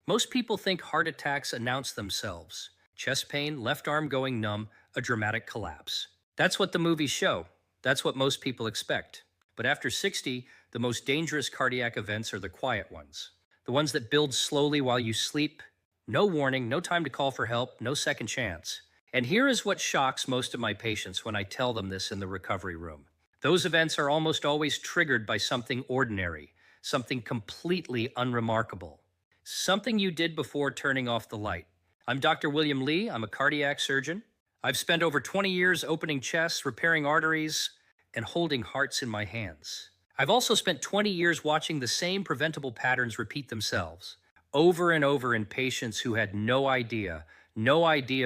Most people think heart attacks announce themselves. Chest pain, left arm going numb, a dramatic collapse. That's what the movies show. That's what most people expect. But after 60, the most dangerous cardiac events are the quiet ones. The ones that build slowly while you sleep. No warning, no time to call for help, no second chance. And here is what shocks most of my patients when I tell them this in the recovery room. Those events are almost always triggered by something ordinary, something completely unremarkable. Something you did before turning off the light. I'm Dr. William Lee. I'm a cardiac surgeon. I've spent over 20 years opening chests, repairing arteries, and holding hearts in my hands. I've also spent 20 years watching the same preventable patterns repeat themselves over and over in patients who had no idea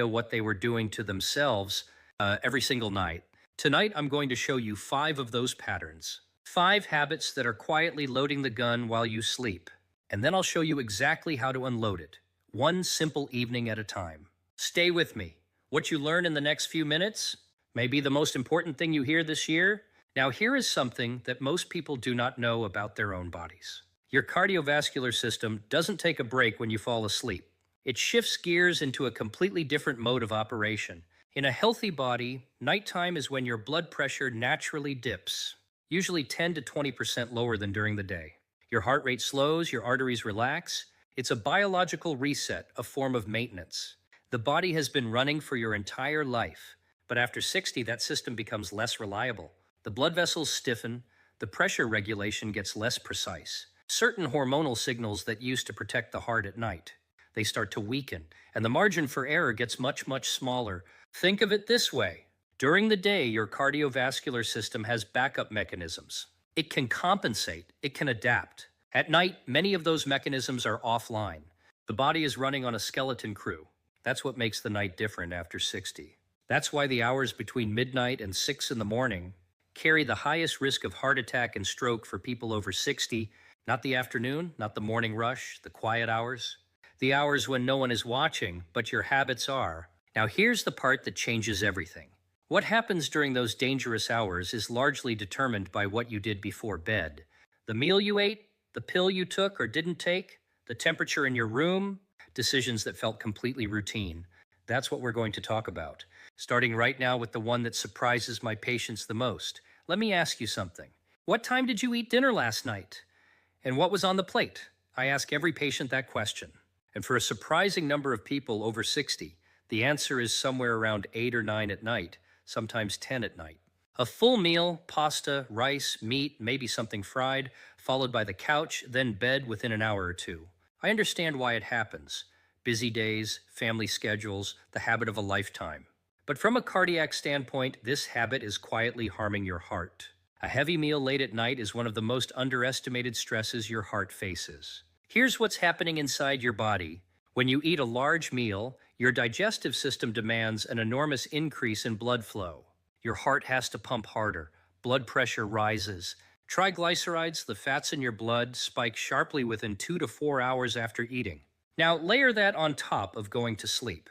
what they were doing to themselves every single night. Tonight, I'm going to show you 5 of those patterns. 5 habits that are quietly loading the gun while you sleep. And then I'll show you exactly how to unload it, one simple evening at a time. Stay with me. What you learn in the next few minutes may be the most important thing you hear this year. Now, here is something that most people do not know about their own bodies. Your cardiovascular system doesn't take a break when you fall asleep. It shifts gears into a completely different mode of operation. In a healthy body, nighttime is when your blood pressure naturally dips, usually 10 to 20% lower than during the day. Your heart rate slows, your arteries relax. It's a biological reset, a form of maintenance. The body has been running for your entire life, but after 60, that system becomes less reliable. The blood vessels stiffen, the pressure regulation gets less precise. Certain hormonal signals that used to protect the heart at night, they start to weaken, and the margin for error gets much, much smaller. Think of it this way. During the day, your cardiovascular system has backup mechanisms. It can compensate, it can adapt. At night, many of those mechanisms are offline. The body is running on a skeleton crew. That's what makes the night different after 60. That's why the hours between midnight and 6 in the morning carry the highest risk of heart attack and stroke for people over 60, not the afternoon, not the morning rush, the quiet hours, the hours when no one is watching, but your habits are. Now here's the part that changes everything. What happens during those dangerous hours is largely determined by what you did before bed. The meal you ate, the pill you took or didn't take, the temperature in your room, decisions that felt completely routine. That's what we're going to talk about. Starting right now with the one that surprises my patients the most. Let me ask you something. What time did you eat dinner last night? And what was on the plate? I ask every patient that question. And for a surprising number of people over 60, the answer is somewhere around 8 or 9 at night, sometimes 10 at night. A full meal, pasta, rice, meat, maybe something fried, followed by the couch, then bed within an hour or two. I understand why it happens. Busy days, family schedules, the habit of a lifetime. But from a cardiac standpoint, this habit is quietly harming your heart. A heavy meal late at night is one of the most underestimated stresses your heart faces. Here's what's happening inside your body. When you eat a large meal, your digestive system demands an enormous increase in blood flow. Your heart has to pump harder. Blood pressure rises. Triglycerides, the fats in your blood, spike sharply within 2 to 4 hours after eating. Now, layer that on top of going to sleep.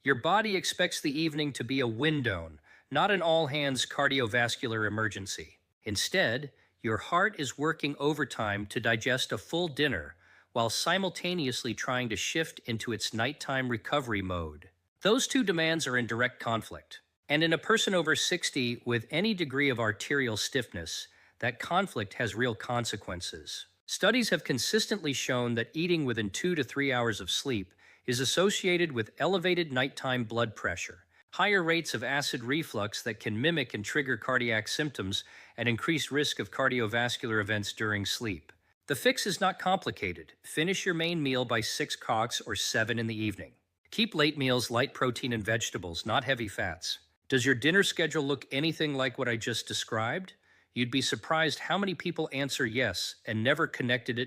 Your body expects the evening to be a wind down, not an all-hands cardiovascular emergency. Instead, your heart is working overtime to digest a full dinner while simultaneously trying to shift into its nighttime recovery mode. Those two demands are in direct conflict. And in a person over 60 with any degree of arterial stiffness, that conflict has real consequences. Studies have consistently shown that eating within 2 to 3 hours of sleep is associated with elevated nighttime blood pressure, higher rates of acid reflux that can mimic and trigger cardiac symptoms, and increased risk of cardiovascular events during sleep. The fix is not complicated. Finish your main meal by 6 o'clock or 7 in the evening. Keep late meals light protein and vegetables, not heavy fats. Does your dinner schedule look anything like what I just described? You'd be surprised how many people answer yes and never connected it